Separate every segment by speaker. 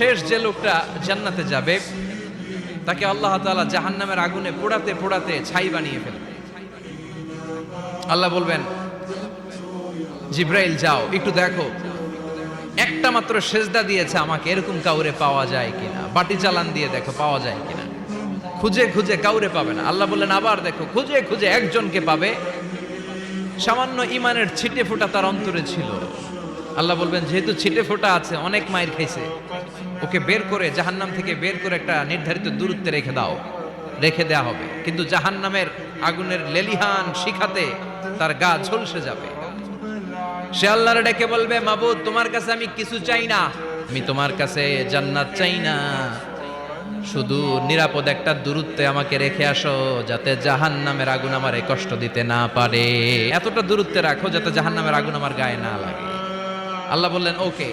Speaker 1: শেষ যে লোকটা জান্নাতে যাবে তাকে আল্লাহ তাআলা জাহান্নামের আগুনে পোড়াতে পোড়াতে ছাই বানিয়ে ফেলবে। আল্লাহ বলবেন, জিব্রাইল যাও একটু দেখো, একটা মাত্র সেজদা দিয়েছে আমাকে, এরকম কাউরে পাওয়া যায় কিনা। বাটি চালান দিয়ে দেখো পাওয়া যায় কিনা। খুঁজে খুঁজে কাউরে পাবে না। আল্লাহ বললেন আবার দেখো, খুঁজে খুঁজে একজনকে পাবে, সামান্য ইমানের ছিটে ফোঁটা তার অন্তরে ছিল। আল্লাহ বলবেন, যেহেতু ছিটে ফোঁটা আছে, অনেক মায়ের খাইছে, ওকে বের করে জাহান্নাম থেকে বের করে একটা নির্ধারিত দূরত্বে রেখে দাও। রেখে দেয়া হবে, কিন্তু জাহান্নামের আগুনের লেলিহান শিখাতে তার গা ঝলসে যাবে। সে আল্লাহর ডেকে বলবে, মাবুদ তোমার কাছে আমি কিছু চাই না, আমি তোমার কাছে জান্নাত চাই না, শুধু নিরাপদ একটা দূরত্বে আমাকে রেখে আসো, যাতে জাহান্নামের আগুন আমারে কষ্ট দিতে না পারে। এতটা দূরত্বে রাখো যাতে জাহান্নামের আগুন আমার গায়ে না লাগে। আল্লাহ বললেন ওকে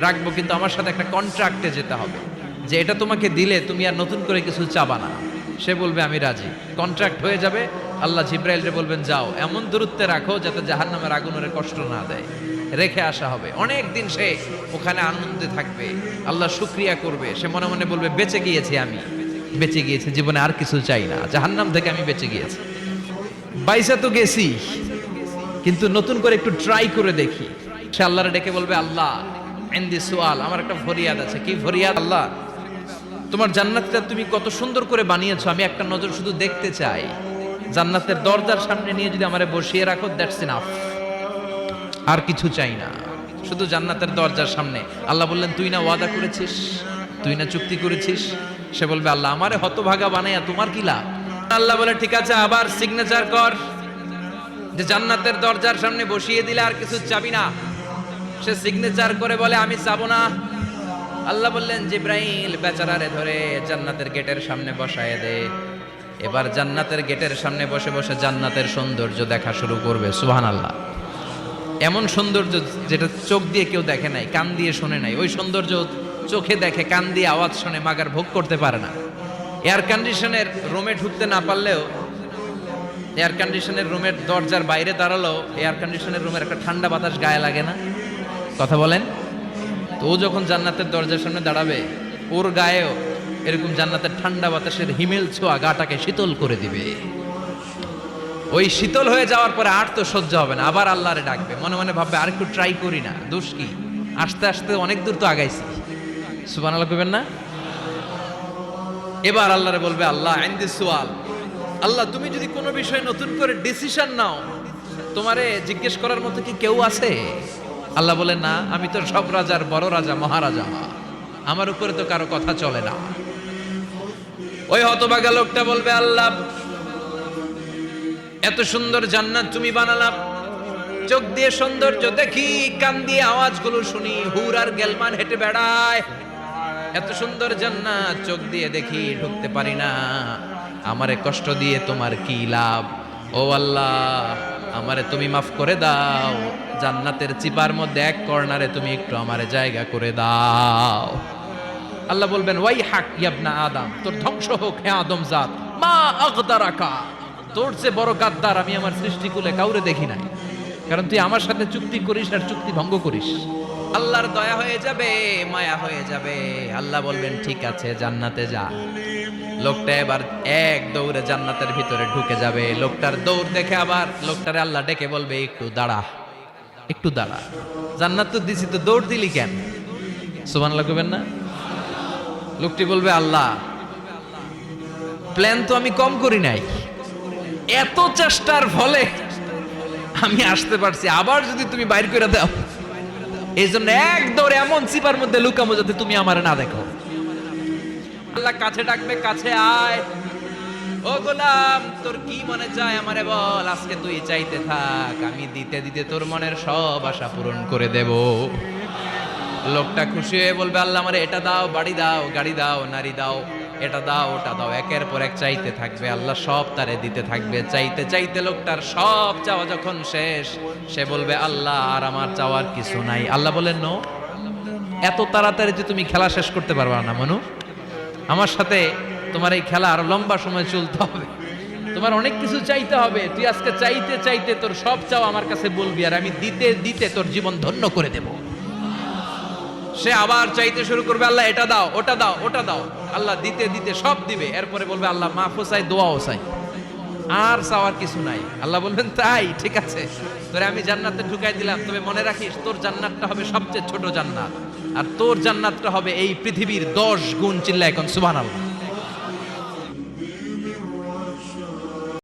Speaker 1: রাখবো, কিন্তু আমার সাথে একটা কন্ট্রাক্টে যেতে হবে, যে এটা তোমাকে দিলে তুমি আর নতুন করে কিছু চাবা না। সে বলবে আমি রাজি, কন্ট্রাক্ট হয়ে যাবে। আল্লাহ জিব্রাইলকে বলবেন, যাও এমন দূরত্বে রাখো যাতে জাহান্নামের আগুনের কষ্ট না দেয়। রেখে আসা হবে। অনেক দিন সে ওখানে আনন্দে থাকবে, আল্লাহ শুকরিয়া করবে। সে মনে মনে বলবে, বেঁচে গিয়েছি, আমি বেঁচে গিয়েছি, জীবনে আর কিছু চাই না, জাহান্নাম থেকে আমি বেঁচে গিয়েছি। বাইসা তো গেছি, কিন্তু নতুন করে একটু ট্রাই করে দেখি। সে আল্লাহরে ডেকে বলবে, আল্লাহ ইনদি সুআল, আমার একটা ফরিয়াদ আছে। কি ফরিয়াদ? আল্লাহ তোমার জান্নাতটা তুমি কত সুন্দর করে বানিয়েছো, আমি একটা নজর শুধু দেখতে চাই। জান্নাতের দরজার সামনে নিয়ে যদি আমারে বসিয়ে রাখো, দ্যাটস ইনাফ, আর কিছু চাই না, শুধু জান্নাতের দরজার সামনে। আল্লাহ বললেন, তুই না ওয়াদা করেছিস, তুই না চুক্তি করেছিস। সে বলবে, আল্লাহ আমারে হতভাগা বানাইয়া তোমার কি লাভ। আল্লাহ বলে, ঠিক আছে, আবার সিগনেচার কর যে জান্নাতের দরজার সামনে বসিয়ে দিলে আর কিছু চাবি না। সে সিগনেচার করে বলে, আমি চাবো না। আল্লাহ বললেন, জিব্রাইল বেচারারে ধরে জান্নাতের গেটের সামনে বসায় দে। এবার জান্নাতের গেটের সামনে বসে বসে জান্নাতের সৌন্দর্য দেখা শুরু করবে। সুবহানাল্লাহ। এমন সৌন্দর্য যেটা চোখ দিয়ে কেউ দেখে নাই, কান দিয়ে শোনে নাই। ওই সৌন্দর্য চোখে দেখে, কান দিয়ে আওয়াজ শুনে, মাগার ভোগ করতে পারে না। এয়ার কন্ডিশনের রুমে ঢুকতে না পারলেও, এয়ার কন্ডিশনের রুমের দরজার বাইরে দাঁড়ালো, এয়ার কন্ডিশনের রুমের একটা ঠান্ডা বাতাস গায়ে লাগে না? কথা বলেন তো। ও যখন জান্নাতের দরজার সামনে দাঁড়াবে, ওর গায়েও এরকম জান্নাতের ঠান্ডা বাতাসের হিমেল ছোঁয়া গাটাকে শীতল করে দিবে। ওই শীতল হয়ে যাওয়ার পরে আর তো সহ্য হবে না, আবার আল্লাহরে ডাকবে। মনে মনে ভাববে, আর একটু ট্রাই করি না, দোষ কি, আস্তে আস্তে অনেক দূর তো আগাইছি। সুবহানাল্লাহ কইবেন না? এবার আল্লাহরে বলবে, আল্লাহ ইনদি সুআল, আল্লাহ তুমি যদি কোনো বিষয়ে নতুন করে ডিসিশন নাও, তোমারে জিজ্ঞেস করার মতো কি কেউ আছে? আল্লাহ বলেন, না, আমি তো সব রাজার বড় রাজা, মহারাজা, আমার উপরে তো কারো কথা চলে না। ওই হতভাগা লোকটা বলবে, আল্লাহ এত সুন্দর জান্নাত তুমি বানালাম, চোখ দিয়ে সৌন্দর্য দেখি, কান দিয়ে আওয়াজগুলো শুনি, হুর আর গেলমান হেঁটে বেড়ায়। এত সুন্দর জান্নাত চোখ দিয়ে দেখি, ঢুকতে পারি না, আমারে কষ্ট দিয়ে তোমার কি লাভ? ও আল্লাহ, আমারে তুমি মাফ করে দাও, জান্নাতের চিপার মধ্যে এক কর্নারে তুমি একটু আমারে জায়গা করে দাও। আল্লাহ বলবেন, ওয়াই হাক ইবনা আদম, তোর ধ্বংস হোক হে আদম জাত, মা আগদারাকা, তোর চেয়ে বড় গাদ্দার আমি আমার সৃষ্টিকুলে কাউরে দেখি নাই। কারণ তুই আমার সাথে চুক্তি করিস আর চুক্তি ভঙ্গ করিস। আল্লাহর দয়া হয়ে যাবে, মায়া হয়ে যাবে। আল্লাহ বলবেন, ঠিক আছে, জান্নাতে যা। লোকটা এবার এক দৌড়ে জান্নাতের ভিতরে ঢুকে যাবে। লোকটার দৌড় দেখে আবার লোকটারে আল্লাহ ডেকে বলবে, একটু দাঁড়া, একটু দাঁড়া, জান্নাত তো দিছি, তো দৌড় দিলি কেন? সুবহানাল্লাহ কইবেন না? লোকটি বলবে, আল্লাহ প্ল্যান তো আমি কম করি নাই, এত চেষ্টার ফলে আমি আসতে পারছি, আবার যদি তুমি বাইর করে দাও, এই জন্য এক দৌড়ে এমন চিপার মধ্যে লুকামো যাতে তুমি আমার না দেখো। আল্লাহ কাছে ডাকবে, কাছে আয়, ও গোলাম তোর কি মনে চায় আমারে বল, আজকে তুই চাইতে থাক, আমি দিতে দিতে তোর মনের সব আশা পূরণ করে দেব। লোকটা খুশি হয়ে বলবে, আল্লাহ আমারে এটা দাও, বাড়ি দাও, গাড়ি দাও, নারী দাও, এটা দাও, ওটা দাও, একের পর এক চাইতে থাকবে। আল্লাহ সব তারে দিতে থাকবে। চাইতে চাইতে লোকটার সব চাওয়া যখন শেষ, সে বলবে, আল্লাহ আর আমার চাওয়ার কিছু নাই। আল্লাহ বলেন, নো, এত তাড়াতাড়ি যে তুমি খেলা শেষ করতে পারবা না মনু, আমার সাথে তোমার এই খেলা আরো লম্বা সময় চলতে হবে, তোমার অনেক কিছু চাইতে হবে। তুই আজকে চাইতে চাইতে তোর সব চাও আমার কাছে বলবি, আর আমি দিতে দিতে তোর জীবন ধন্য করে দেব। সে আবার চাইতে শুরু করবে, আল্লাহ এটা দাও, ওটা দাও, ওটা দাও। আল্লাহ দিতে দিতে সব দিবে, এরপরে বলবে আল্লাহ মাফও চাই, দোয়াও চাই, আর চাওয়ার কিছু নাই। আল্লাহ বলবেন তাই ঠিক আছে, তোরে আমি জান্নাতে ঢুকাই দিলাম, তবে মনে রাখিস তোর জান্নাতটা হবে সবচেয়ে ছোট জান্নাত, আর তোর জান্নাতটা হবে এই পৃথিবীর 10 গুণ। চিল্লা এখন সুবহানাল্লাহ।